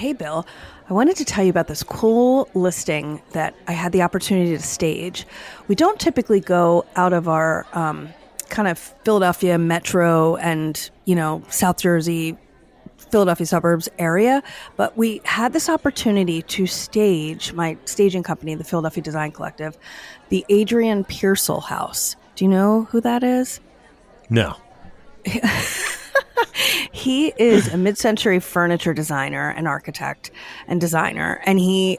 Hey, Bill, I wanted to tell you about this cool listing that I had the opportunity to stage. We don't typically go out of our kind of Philadelphia metro and, South Jersey, Philadelphia suburbs area, but we had this opportunity to stage my staging company, the Philadelphia Design Collective, the Adrian Pearsall House. Do you know who that is? No. He is a mid-century furniture designer and architect and designer, and this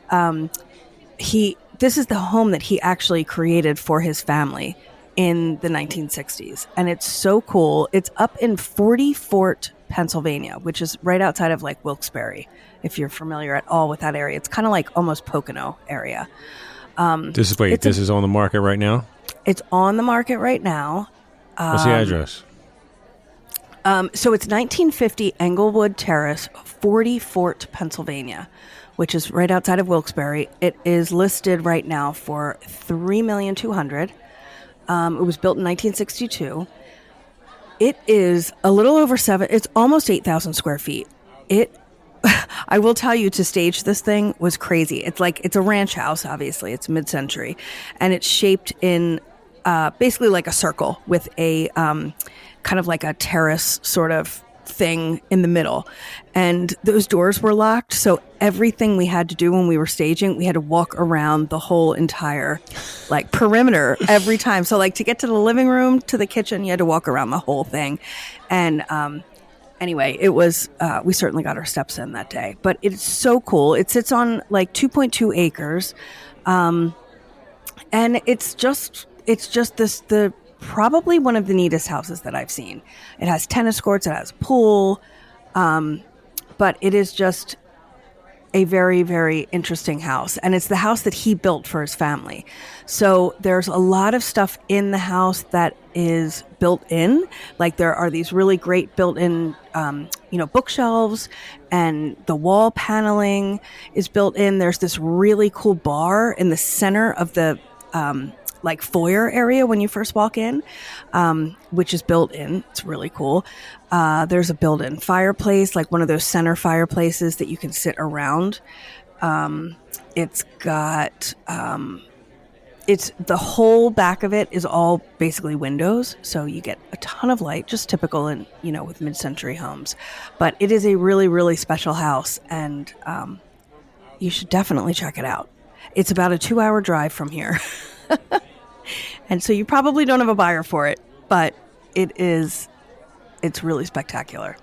is the home that he actually created for his family in the 1960s, and it's so cool. It's up in 40 Fort, Pennsylvania, which is right outside of like Wilkes-Barre, if you're familiar at all with that area. It's kind of like almost Pocono area. This is on the market right now? It's on the market right now. What's the address? So it's 1950 Englewood Terrace, 40 Fort, Pennsylvania, which is right outside of Wilkes-Barre. It is listed right now for $3,200,000. It was built in 1962. It is a little over it's almost 8,000 square feet. I will tell you, to stage this thing was crazy. It's a ranch house, obviously. It's mid-century, and it's shaped in basically like a circle with a kind of like a terrace sort of thing in the middle. And those doors were locked, so everything we had to do when we were staging, we had to walk around the whole entire perimeter every time. So to get to the living room, to the kitchen, you had to walk around the whole thing. And anyway, it was we certainly got our steps in that day. But it's so cool. It sits on 2.2 acres. And it's just the probably one of the neatest houses that I've seen. It has tennis courts, it has a pool, but it is just a very, very interesting house. And it's the house that he built for his family. So there's a lot of stuff in the house that is built in. There are these really great built-in, bookshelves, and the wall paneling is built in. There's this really cool bar in the center of the foyer area when you first walk in, which is built in. It's really cool. There's a built-in fireplace, one of those center fireplaces that you can sit around. It's got, the whole back of it is all basically windows. So you get a ton of light, just typical in, with mid-century homes. But it is a really, really special house, and you should definitely check it out. It's about a 2-hour drive from here. And so you probably don't have a buyer for it, but it's really spectacular.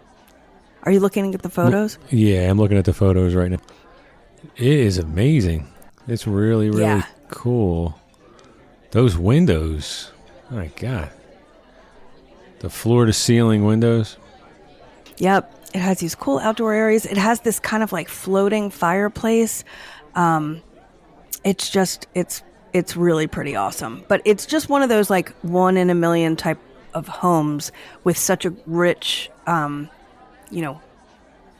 Are you looking at the photos? Yeah, I'm looking at the photos right now. It is amazing. It's really, really cool. Those windows, oh my God. The floor to ceiling windows. Yep. It has these cool outdoor areas. It has this kind of floating fireplace. It's really pretty awesome. But it's just one of those one in a million type of homes with such a rich,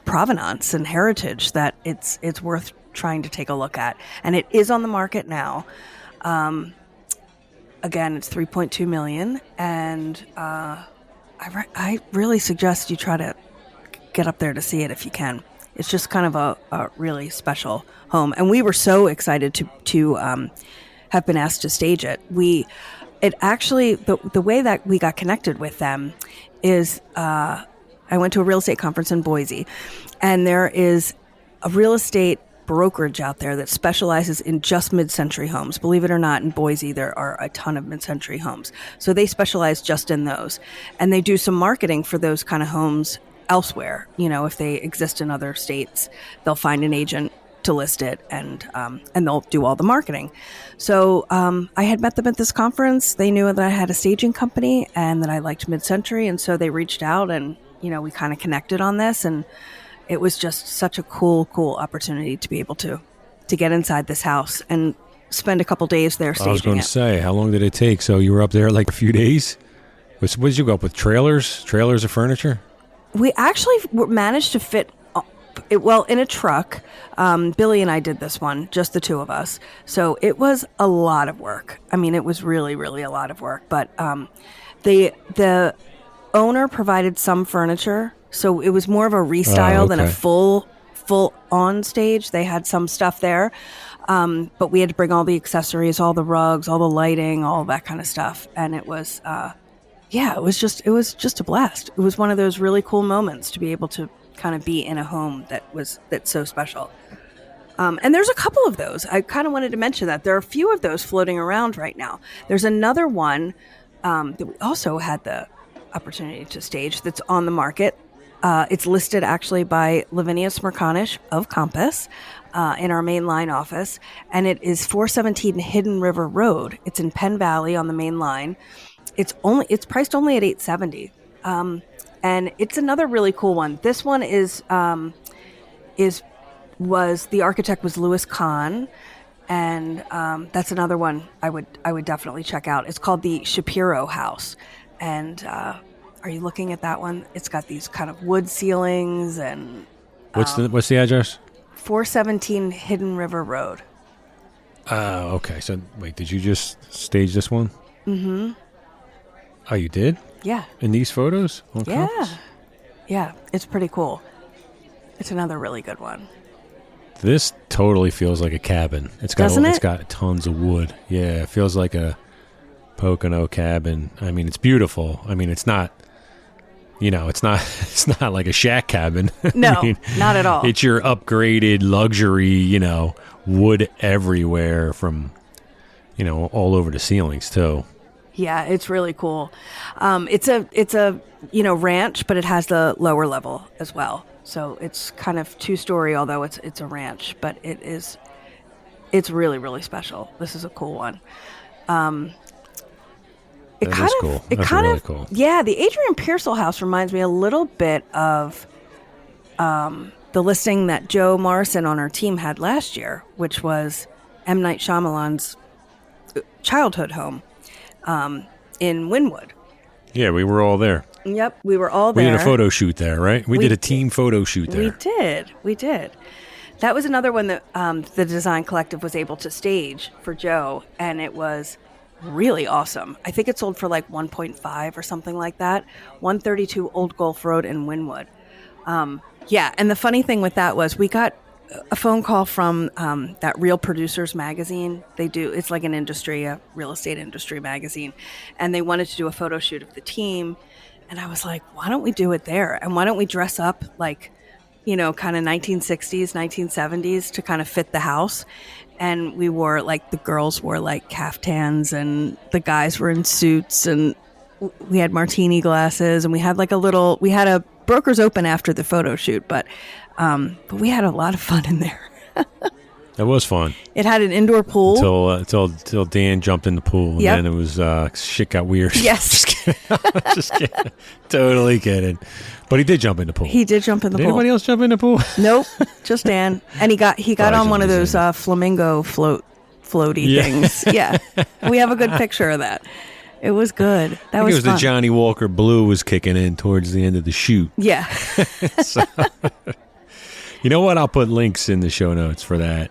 provenance and heritage that it's worth trying to take a look at. And it is on the market now. Again, it's $3.2 million, and I really suggest you try to get up there to see it if you can. It's just kind of a really special home, and we were so excited to have been asked to stage it. The way that we got connected with them is I went to a real estate conference in Boise, and there is a real estate brokerage out there that specializes in just mid-century homes. Believe it or not, in Boise, there are a ton of mid-century homes. So they specialize just in those. And they do some marketing for those kind of homes elsewhere. If they exist in other states, they'll find an agent to list it, and they'll do all the marketing. So I had met them at this conference. They knew that I had a staging company and that I liked mid-century, and so they reached out, and we kind of connected on this, and it was just such a cool opportunity to be able to get inside this house and spend a couple days there staging it. I was going to say, how long did it take? So you were up there a few days? What did you go up with, trailers of furniture? We actually managed to fit in a truck. Billy and I did this one, just the two of us. So it was a lot of work. I mean, it was really, really a lot of work. But the owner provided some furniture, so it was more of a restyle than a full full on stage. They had some stuff there, but we had to bring all the accessories, all the rugs, all the lighting, all that kind of stuff. And it was, it was just a blast. It was one of those really cool moments to be able to kind of be in a home that's so special. And there's a couple of those. I kind of wanted to mention that there are a few of those floating around right now. There's another one that we also had the opportunity to stage that's on the market. It's listed actually by Lavinia Smirkanish of Compass in our main line office, and it is 417 Hidden River Road. It's in Penn Valley on the main line. It's priced only at $870, and it's another really cool one. This one the architect was Louis Kahn, and that's another one I would definitely check out. It's called the Shapiro House, and are you looking at that one? It's got these kind of wood ceilings and what's the address? 417 Hidden River Road. Okay. So wait, did you just stage this one? Mm-hmm. Oh, you did? Yeah. In these photos? Yeah. Yeah, it's pretty cool. It's another really good one. This totally feels like a cabin. It's got tons of wood. Yeah, it feels like a Pocono cabin. I mean, it's beautiful. I mean, it's not, it's not like a shack cabin. No, I mean, not at all. It's your upgraded luxury, wood everywhere from, all over the ceilings too. Yeah, it's really cool. It's a ranch, but it has the lower level as well. So it's kind of 2-story, although it's a ranch, but it's really, really special. This is a cool one. That is cool. That's really cool. Yeah, the Adrian Pearsall house reminds me a little bit of the listing that Joe Morrison on our team had last year, which was M. Night Shyamalan's childhood home in Wynwood. Yeah, we were all there. Yep, we were all there. We did a photo shoot there, right? We did a team photo shoot there. We did. That was another one that the Design Collective was able to stage for Joe, and it was really awesome. I think it sold for like 1.5 or something like that. 132 Old Gulf Road in Wynwood. And the funny thing with that was we got a phone call from that Real Producers magazine. It's like an industry, a real estate industry magazine, and they wanted to do a photo shoot of the team. And I was like, why don't we do it there? And why don't we dress up like, kind of 1960s, 1970s to kind of fit the house? And we wore the girls wore like caftans and the guys were in suits, and we had martini glasses, and we had we had a broker's open after the photo shoot, but we had a lot of fun in there. That was fun. It had an indoor pool until Dan jumped in the pool, and then it was shit got weird. Yes, just kidding. Totally kidding. But he did jump in the pool. He did jump in the pool. Anybody else jump in the pool? Nope, just Dan. And he got on one of those flamingo floaty things. Yeah, we have a good picture of that. It was good. That was fun. The Johnny Walker Blue was kicking in towards the end of the shoot. Yeah. So, you know what? I'll put links in the show notes for that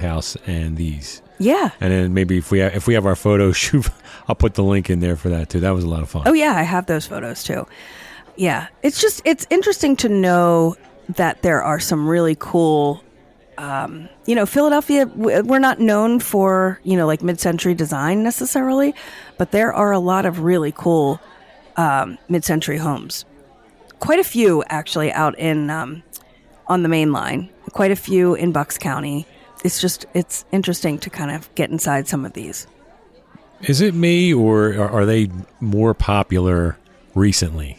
house and these. Yeah. And then maybe if we have our photo shoot, I'll put the link in there for that too. That was a lot of fun. Oh yeah, I have those photos too. Yeah, it's interesting to know that there are some really cool. Philadelphia, we're not known for like mid-century design necessarily, but there are a lot of really cool mid-century homes. Quite a few actually out in on the main line. Quite a few in Bucks County. It's interesting to kind of get inside some of these. Is it me, or are they more popular recently?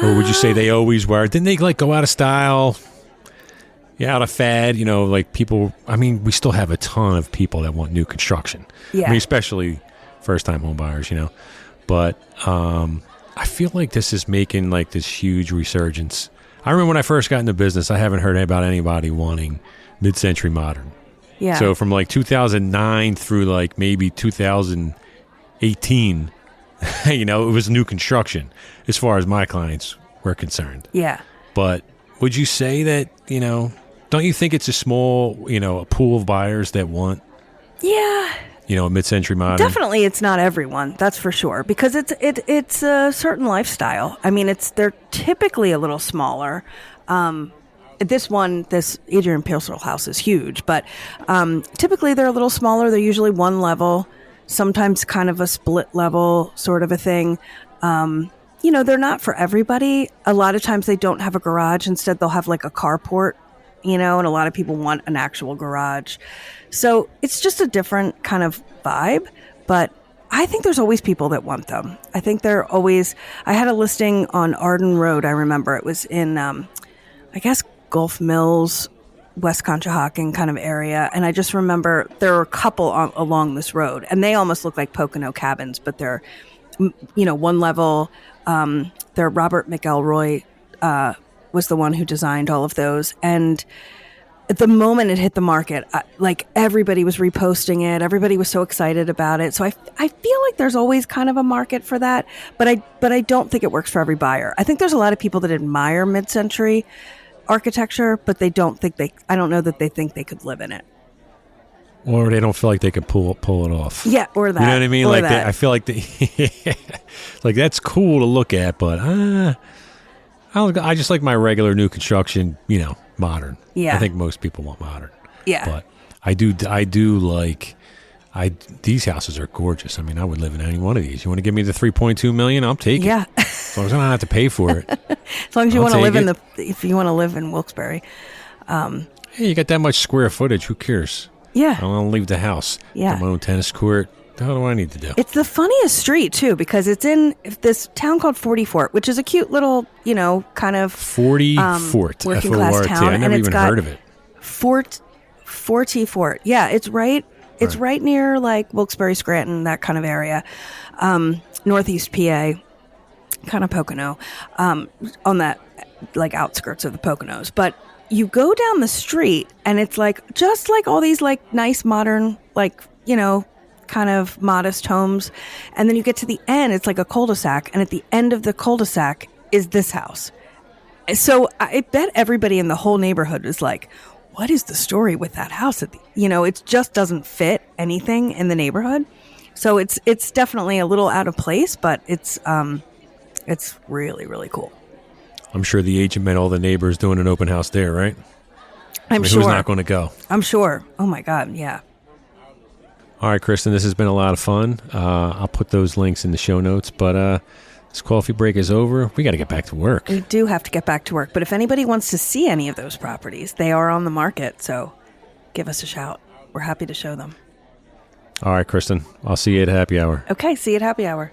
Or would you say they always were? Didn't they go out of style? Yeah, out of fad, people. I mean, we still have a ton of people that want new construction. Yeah. I mean, especially first-time home buyers, But I feel like this is making this huge resurgence. I remember when I first got into business, I haven't heard about anybody wanting mid-century modern. Yeah. So from 2009 through maybe 2018, it was new construction as far as my clients were concerned. Yeah. But would you say that, don't you think it's a small, a pool of buyers that want, a mid-century modern? Definitely, it's not everyone. That's for sure, because it's a certain lifestyle. I mean, they're typically a little smaller. this Adrian Pearsall house is huge, but typically they're a little smaller. They're usually one level, sometimes kind of a split level sort of a thing. They're not for everybody. A lot of times they don't have a garage. Instead, they'll have like a carport, and a lot of people want an actual garage. So it's just a different kind of vibe, but I think there's always people that want them. I think they're always, I had a listing on Arden Road. I remember it was in, I guess, Gulf Mills, West Conshohocken kind of area. And I just remember there were a couple along this road, and they almost look like Pocono cabins, but they're, one level. They're Robert McElroy was the one who designed all of those. And at the moment it hit the market, like everybody was reposting it. Everybody was so excited about it. So I feel like there's always kind of a market for that, but I don't think it works for every buyer. I think there's a lot of people that admire mid-century architecture, but I don't know that they think they could live in it. Or they don't feel like they could pull it off. Yeah, or that. You know what I mean? Or Like that. I feel like like that's cool to look at, but I just like my regular new construction, modern. Yeah. I think most people want modern. Yeah. But I do like these houses are gorgeous. I mean, I would live in any one of these. You want to give me the $3.2 million? I'll take it. Yeah. As long as I don't have to pay for it. As long as you want to live if you want to live in Wilkes-Barre. Hey, you got that much square footage. Who cares? Yeah. I don't want to leave the house. Yeah. Got my own tennis court. What the hell do I need to do? It's the funniest street, too, because it's in this town called 40 Fort, which is a cute little, kind of 40 Fort. working class F-O-R-T. town. I never even heard of it. 40 Fort. Yeah, it's right. It's right near like Wilkes-Barre, Scranton, that kind of area. Northeast PA, kind of Pocono, on that like outskirts of the Poconos. But you go down the street and it's like just like all these like nice modern like kind of modest homes, and then you get to the end, it's like a cul-de-sac, and at the end of the cul-de-sac is this house. So I bet everybody in the whole neighborhood is like, what is the story with that house? It just doesn't fit anything in the neighborhood. So it's definitely a little out of place, but it's really, really cool. I'm sure the agent met all the neighbors doing an open house there, right? I'm sure. Who's not going to go? I'm sure. Oh my God, yeah. All right, Kristin, this has been a lot of fun. I'll put those links in the show notes, but this coffee break is over. We got to get back to work. We do have to get back to work, but if anybody wants to see any of those properties, they are on the market, so give us a shout. We're happy to show them. All right, Kristin, I'll see you at happy hour. Okay, see you at happy hour.